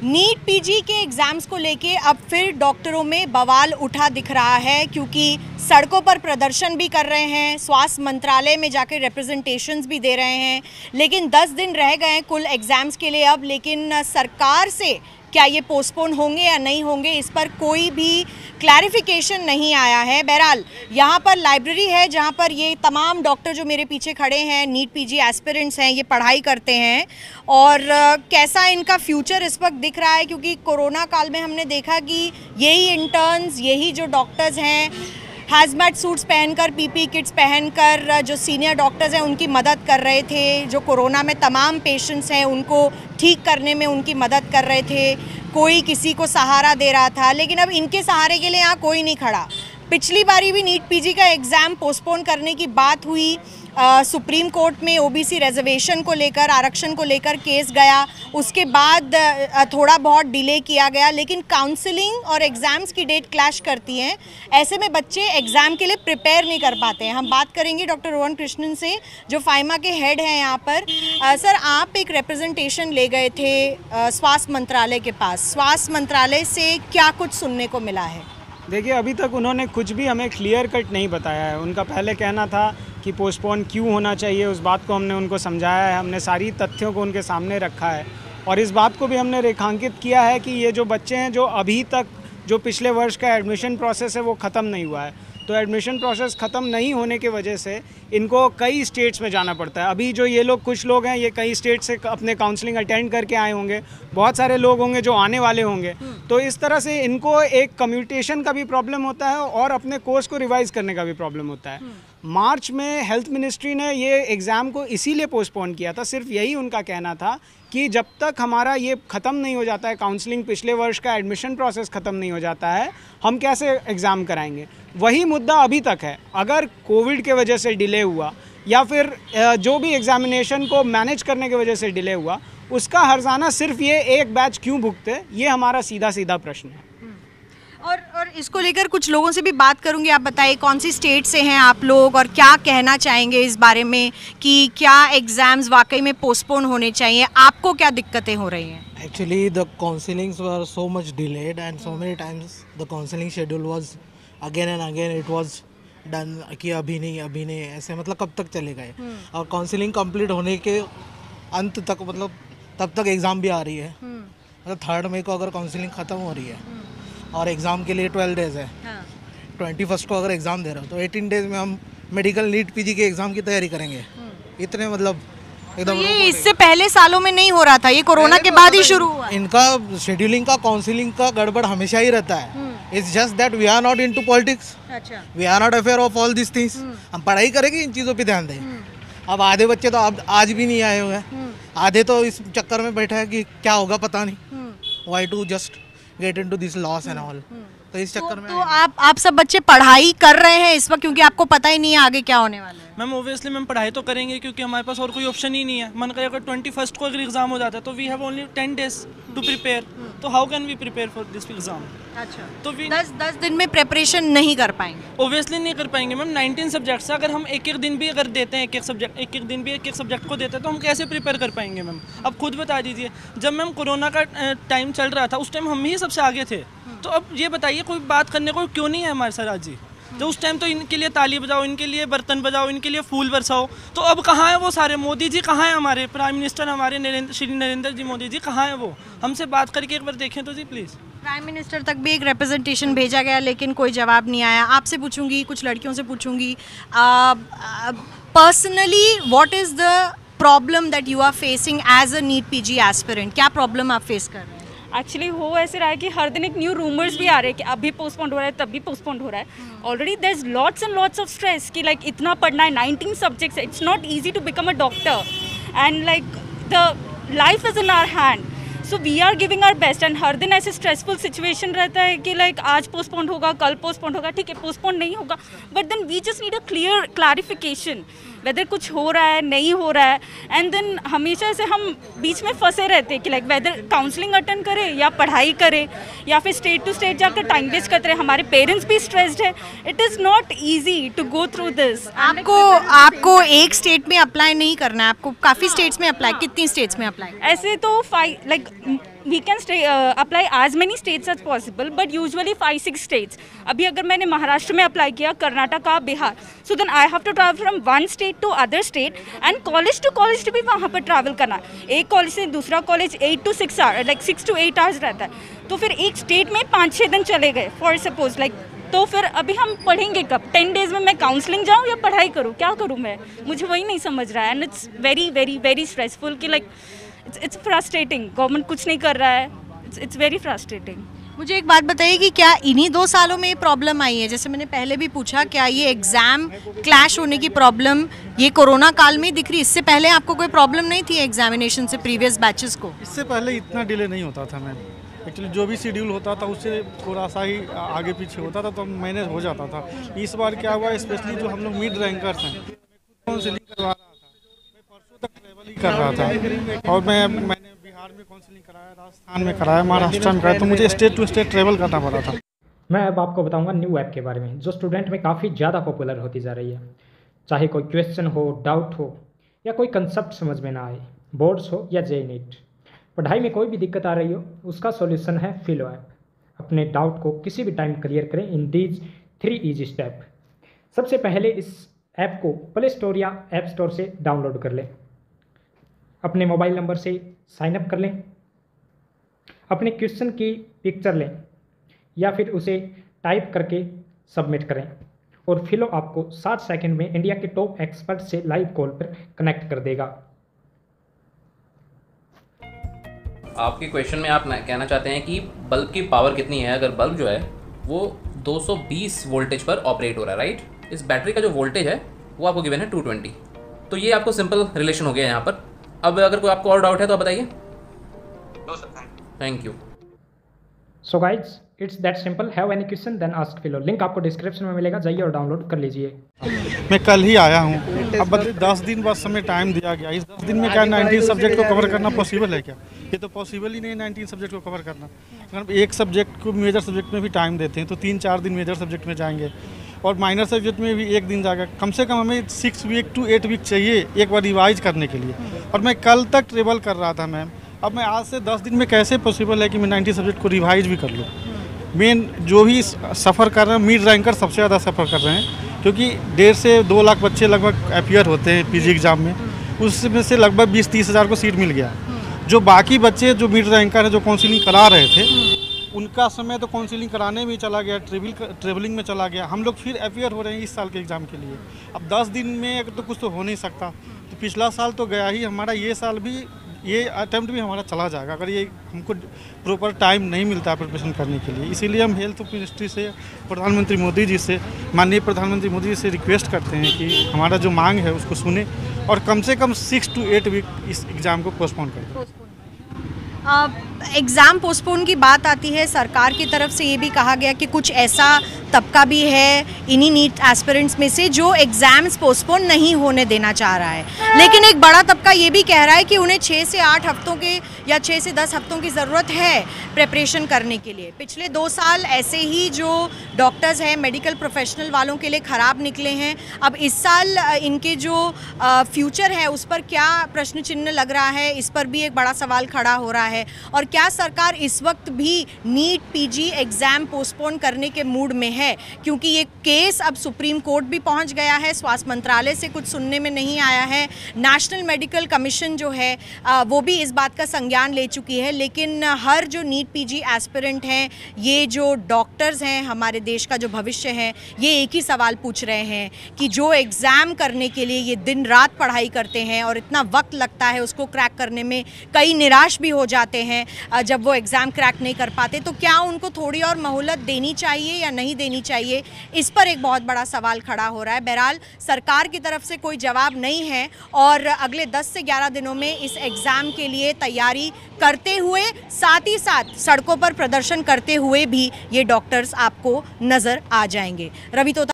NEET PG के exams को लेके अब फिर डॉक्टरों में बवाल उठा दिख रहा है, क्योंकि सड़कों पर प्रदर्शन भी कर रहे हैं, स्वास्थ्य मंत्रालय में जाकर रिप्रेजेंटेशंस भी दे रहे हैं। लेकिन 10 दिन रह गए हैं कुल एग्ज़ाम्स के लिए अब, लेकिन सरकार से क्या ये पोस्टपोन होंगे या नहीं होंगे, इस पर कोई भी क्लैरिफिकेशन नहीं आया है। बहरहाल यहाँ पर लाइब्रेरी है जहाँ पर ये तमाम डॉक्टर जो मेरे पीछे खड़े हैं, नीट पीजी एस्पिरेंट्स हैं, ये पढ़ाई करते हैं और कैसा इनका फ्यूचर इस वक्त दिख रहा है, क्योंकि कोरोना काल में हमने देखा कि यही इंटर्न्स, यही जो डॉक्टर्स हैं, हैज़मेट सूट्स पहनकर, पीपी किट्स पहनकर जो सीनियर डॉक्टर्स हैं उनकी मदद कर रहे थे, जो कोरोना में तमाम पेशेंट्स हैं उनको ठीक करने में उनकी मदद कर रहे थे, कोई किसी को सहारा दे रहा था। लेकिन अब इनके सहारे के लिए यहाँ कोई नहीं खड़ा। पिछली बारी भी नीट पीजी का एग्ज़ाम पोस्टपोन करने की बात हुई, सुप्रीम कोर्ट में ओबीसी रिजर्वेशन को लेकर, आरक्षण को लेकर केस गया, उसके बाद थोड़ा बहुत डिले किया गया, लेकिन काउंसलिंग और एग्ज़ाम्स की डेट क्लैश करती हैं। ऐसे में बच्चे एग्ज़ाम के लिए प्रिपेयर नहीं कर पाते हैं। हम बात करेंगे डॉक्टर रोहन कृष्णन से, जो फाइमा के हेड हैं यहाँ पर। सर, आप एक रिप्रेजेंटेशन ले गए थे स्वास्थ्य मंत्रालय के पास, स्वास्थ्य मंत्रालय से क्या कुछ सुनने को मिला है? देखिए, अभी तक उन्होंने कुछ भी हमें क्लियर कट नहीं बताया है। उनका पहले कहना था कि पोस्टपोन क्यों होना चाहिए, उस बात को हमने उनको समझाया है, हमने सारी तथ्यों को उनके सामने रखा है और इस बात को भी हमने रेखांकित किया है कि ये जो बच्चे हैं, जो अभी तक जो पिछले वर्ष का एडमिशन प्रोसेस है वो ख़त्म नहीं हुआ है, तो एडमिशन प्रोसेस ख़त्म नहीं होने की वजह से इनको कई स्टेट्स में जाना पड़ता है। अभी जो ये लोग, कुछ लोग हैं, ये कई स्टेट से अपने काउंसलिंग अटेंड करके आए होंगे, बहुत सारे लोग होंगे जो आने वाले होंगे, तो इस तरह से इनको एक कम्यूटेशन का भी प्रॉब्लम होता है और अपने कोर्स को रिवाइज़ करने का भी प्रॉब्लम होता है। मार्च में हेल्थ मिनिस्ट्री ने ये एग्ज़ाम को इसीलिए पोस्टपोन किया था, सिर्फ यही उनका कहना था कि जब तक हमारा ये ख़त्म नहीं हो जाता है, काउंसलिंग, पिछले वर्ष का एडमिशन प्रोसेस ख़त्म नहीं हो जाता है, हम कैसे एग्ज़ाम कराएंगे। वही मुद्दा अभी तक है। अगर कोविड के वजह से डिले हुआ या फिर जो भी एग्ज़ामिनेशन को मैनेज करने की वजह से डिले हुआ, उसका हर्जाना सिर्फ ये एक बैच क्यों भुगते, ये हमारा सीधा सीधा प्रश्न है। और इसको लेकर कुछ लोगों से भी बात करूंगी। आप बताइए, कौन सी स्टेट से हैं आप लोग और क्या कहना चाहेंगे इस बारे में कि क्या एग्ज़ाम्स वाकई में पोस्टपोन होने चाहिए? आपको क्या दिक्कतें हो रही हैं? Actually, the counselings were so much delayed and so many times the counseling schedule was again and again it was done कि अभी नहीं ऐसे, मतलब कब तक चलेगा ये। और काउंसलिंग कंप्लीट होने के अंत तक, मतलब तब तक एग्ज़ाम भी आ रही है। मतलब 3 मई को अगर काउंसलिंग ख़त्म हो रही है और एग्ज़ाम के लिए 12 डेज़ है, 21 को अगर एग्ज़ाम दे रहे हो तो 18 डेज़ में हम मेडिकल नीट पीजी के एग्ज़ाम की तैयारी करेंगे। इतने मतलब तो ये इससे पहले सालों में नहीं हो रहा था, ये कोरोना के बाद ही शुरू हुआ। इनका शेड्यूलिंग का, काउंसलिंग का गड़बड़ हमेशा ही रहता है। It's just that we are not into politics, we are not afraid of all this things. हम पढ़ाई करेंगे, इन चीज़ों पे ध्यान दें। अब आधे बच्चे तो अब आज भी नहीं आए हुए हैं, आधे तो इस चक्कर में बैठे हैं कि क्या होगा पता नहीं, why to just get into this loss and all. तो इस चक्कर में तो आप सब बच्चे पढ़ाई कर रहे हैं इस वक्त, क्योंकि आपको पता ही नहीं है आगे क्या होने वाला है। मैम ओबियसली मैम पढ़ाई तो करेंगे, क्योंकि हमारे पास और कोई ऑप्शन ही नहीं है। मन करे अगर 21 को अगर एग्जाम हो जाता है तो we have only 10 days to prepare, तो how can we prepare for this exam? अच्छा, तो 10 दिन में प्रिपरेशन नहीं कर पाएंगे? ओबियसली नहीं कर पाएंगे मैम। 19 सब्जेक्ट्स अगर हम एक दिन भी अगर देते हैं, एक एक सब्जेक्ट को देते हैं, तो हम कैसे प्रिपेयर कर पाएंगे मैम? अब खुद बता दीजिए, जब मैम कोरोना का टाइम चल रहा था उस टाइम हम ही सबसे आगे थे, तो अब ये बताइए कोई बात करने को क्यों नहीं है हमारे साथ आज जी? तो उस टाइम तो इनके लिए ताली बजाओ, इनके लिए बर्तन बजाओ, इनके लिए फूल बरसाओ, तो अब कहाँ है वो सारे? मोदी जी कहाँ हैं? हमारे प्राइम मिनिस्टर, हमारे श्री नरेंद्र जी मोदी जी कहाँ हैं? वो हमसे बात करके एक बार देखें तो जी प्लीज़। प्राइम मिनिस्टर तक भी एक रिप्रेजेंटेशन भेजा गया, लेकिन कोई जवाब नहीं आया। आपसे पूछूंगी, कुछ लड़कियों से पूछूंगी, personally what is the problem that you are facing as a NEET PG aspirant? क्या प्रॉब्लम आप फेस कर रहे हैं? एक्चुअली हो ऐसे रहा है कि हर दिन एक न्यू रूमर्स भी आ रहे हैं कि अभी पोस्टपोन हो रहा है, तब भी पोस्टपोन हो रहा है। Already there is lots and lots of stress कि लाइक इतना पढ़ना है, 19 subjects, it's not easy to become a doctor and like the life is in our hand, so we are giving our best. And हर दिन ऐसे stressful situation रहता है कि लाइक आज पोस्टपोन होगा, कल पोस्टपोन होगा, ठीक है पोस्टपोन नहीं होगा, but then we just need a clear clarification whether कुछ हो रहा है, नहीं हो रहा है। एंड देन हमेशा से हम बीच में फंसे रहते हैं कि लाइक वेदर काउंसलिंग अटेंड करें या पढ़ाई करें या फिर स्टेट टू स्टेट जाकर टाइम वेस्ट करते रहे। हमारे पेरेंट्स भी स्ट्रेस्ड है, it is not easy to go through this. आपको एक स्टेट में अप्लाई नहीं करना है, आपको काफ़ी स्टेट्स में अप्लाई, कितनी स्टेट्स में अप्लाई? ऐसे तो we can apply as many states as possible, but usually 5-6 states. अभी अगर मैंने महाराष्ट्र में अप्लाई किया, Karnataka, Bihar, so then I have to travel from one state to other state and college to भी वहाँ पर ट्रैवल करना. एक कॉलेज से दूसरा college 8 to 6 hours, like 6 to 8 hours रहता है. तो फिर एक स्टेट में 5-6 दिन चले गए फॉर सपोज लाइक. तो फिर अभी हम पढ़ेंगे कब? 10 days में मैं काउंसलिंग जाऊँ या पढ़ाई करूँ? क्या करूँ मैं? मुझे वही नहीं समझ रहा है. And it's very very very stressful कि लाइक इट्स फ्रस्ट्रेटिंग. गवर्नमेंट कुछ नहीं कर रहा है. It's very frustrating. मुझे एक बात बताइए कि क्या इन्हीं 2 सालों में ये प्रॉब्लम आई है? जैसे मैंने पहले भी पूछा, क्या ये एग्ज़ाम क्लैश होने की प्रॉब्लम ये कोरोना काल में दिख रही? इससे पहले आपको कोई प्रॉब्लम नहीं थी एग्जामिनेशन से प्रीवियस बैचेस को? इससे पहले इतना डिले नहीं होता था मैम. एक्चुअली जो भी शेड्यूल होता था उससे थोड़ा सा ही आगे पीछे होता था तो मैनेज हो जाता था. इस बार क्या हुआ, स्पेशली जो हम लोग मिड रैंकर्स हैं, काउंसलिंग करवा रहा था. मैं परसों तक ट्रैवल ही कर रहा था और मैंने बिहार में काउंसलिंग कराया, राजस्थान में कराया, महाराष्ट्र में कराया, तो मुझे स्टेट टू स्टेट ट्रैवल करना पड़ा था. मैं अब आपको बताऊंगा न्यू ऐप के बारे में जो स्टूडेंट में काफ़ी ज़्यादा पॉपुलर होती जा रही है. चाहे कोई क्वेश्चन हो, डाउट हो या कोई कंसेप्ट समझ में ना आए, बोर्ड्स हो या जेईई नीट, पढ़ाई में कोई भी दिक्कत आ रही हो, उसका सॉल्यूशन है फिलो ऐप. अपने डाउट को किसी भी टाइम क्लियर करें इन दीज 3 ईजी स्टेप. सबसे पहले इस ऐप को प्ले स्टोर या ऐप स्टोर से डाउनलोड कर लें. अपने मोबाइल नंबर से साइन अप कर लें. अपने क्वेश्चन की पिक्चर लें या फिर उसे टाइप करके सबमिट करें और फिलो आपको 60 सेकंड में इंडिया के टॉप एक्सपर्ट से लाइव कॉल पर कनेक्ट कर देगा. आपके क्वेश्चन में आप कहना चाहते हैं कि बल्ब की पावर कितनी है. अगर बल्ब जो है वो 220 वोल्टेज पर ऑपरेट हो रहा है, राइट. इस बैटरी का जो वोल्टेज है वो आपको गिवन है 220. तो ये आपको सिंपल रिलेशन हो गया यहाँ पर. अब अगर कोई आपको और डाउट है तो आप बताइए. Thank you. So guys, it's that simple. Have any question then ask Filo. Link आपको डिस्क्रिप्शन में मिलेगा, जाइए और डाउनलोड कर लीजिए. मैं कल ही आया हूँ. अब 10 दिन बाद समय टाइम दिया गया. इस 10 दिन में क्या 19 सब्जेक्ट को कवर करना पॉसिबल है क्या? ये तो पॉसिबल ही नहीं है 19 सब्जेक्ट को कवर करना. अगर एक सब्जेक्ट को मेजर सब्जेक्ट में भी टाइम देते हैं तो 3-4 दिन मेजर सब्जेक्ट में जाएंगे और माइनर सब्जेक्ट में भी 1 दिन जाएगा. कम से कम हमें 6 वीक to 8 वीक चाहिए एक बार रिवाइज करने के लिए. और मैं कल तक ट्रेवल कर रहा था मैम. अब मैं आज से 10 दिन में कैसे पॉसिबल है कि मैं 90 सब्जेक्ट को रिवाइज भी कर लूँ? मेन जो भी सफ़र कर रहे हैं, मिड रैंकर सबसे ज़्यादा सफ़र कर रहे हैं क्योंकि 1.5 से 2 लाख बच्चे लगभग अपियर होते हैं पीजी एग्ज़ाम में. उसमें से लगभग 20-30 हज़ार को सीट मिल गया. जो बाकी बच्चे जो मिड रैंकर हैं, जो काउंसलिंग करा रहे थे, उनका समय तो काउंसलिंग कराने में चला गया, ट्रेवलिंग में चला गया. हम लोग फिर अपियर हो रहे हैं इस साल के एग्ज़ाम के लिए. अब 10 दिन में तो कुछ तो हो नहीं सकता. तो पिछला साल तो गया ही हमारा, ये साल भी ये अटैम्प्ट भी हमारा चला जाएगा अगर ये हमको प्रॉपर टाइम नहीं मिलता है प्रिपरेशन करने के लिए. इसीलिए हम हेल्थ मिनिस्ट्री से, प्रधानमंत्री मोदी जी से, माननीय प्रधानमंत्री मोदी जी से रिक्वेस्ट करते हैं कि हमारा जो मांग है उसको सुने और कम से कम 6 to 8 वीक इस एग्ज़ाम को पोस्टपोन कर दें. एग्ज़ाम पोस्टपोन की बात आती है, सरकार की तरफ से ये भी कहा गया कि कुछ ऐसा तबका भी है इन्हीं नीट एस्पिरेंट्स में से जो एग्ज़ाम्स पोस्टपोन नहीं होने देना चाह रहा है. लेकिन एक बड़ा तबका ये भी कह रहा है कि उन्हें 6 से 8 हफ्तों के या 6 से 10 हफ्तों की ज़रूरत है प्रिपरेशन करने के लिए. पिछले 2 साल ऐसे ही जो डॉक्टर्स हैं, मेडिकल प्रोफेशनल वालों के लिए ख़राब निकले हैं. अब इस साल इनके जो फ्यूचर है उस पर क्या प्रश्न चिन्ह लग रहा है, इस पर भी एक बड़ा सवाल खड़ा हो रहा है. और क्या सरकार इस वक्त भी नीट पीजी एग्ज़ाम पोस्टपोन करने के मूड में है? क्योंकि ये केस अब सुप्रीम कोर्ट भी पहुंच गया है. स्वास्थ्य मंत्रालय से कुछ सुनने में नहीं आया है. नेशनल मेडिकल कमीशन जो है वो भी इस बात का संज्ञान ले चुकी है. लेकिन हर जो नीट पीजी एस्पिरेंट हैं, ये जो डॉक्टर्स हैं, हमारे देश का जो भविष्य है, ये एक ही सवाल पूछ रहे हैं कि जो एग्ज़ाम करने के लिए ये दिन रात पढ़ाई करते हैं और इतना वक्त लगता है उसको क्रैक करने में, कई निराश भी हो जाते हैं जब वो एग्ज़ाम क्रैक नहीं कर पाते. तो क्या उनको थोड़ी और मोहलत देनी चाहिए या नहीं देनी चाहिए, इस पर एक बहुत बड़ा सवाल खड़ा हो रहा है. बहरहाल सरकार की तरफ से कोई जवाब नहीं है और अगले 10 से 11 दिनों में इस एग्ज़ाम के लिए तैयारी करते हुए, साथ ही साथ सड़कों पर प्रदर्शन करते हुए भी ये डॉक्टर्स आपको नज़र आ जाएंगे. रवि तोता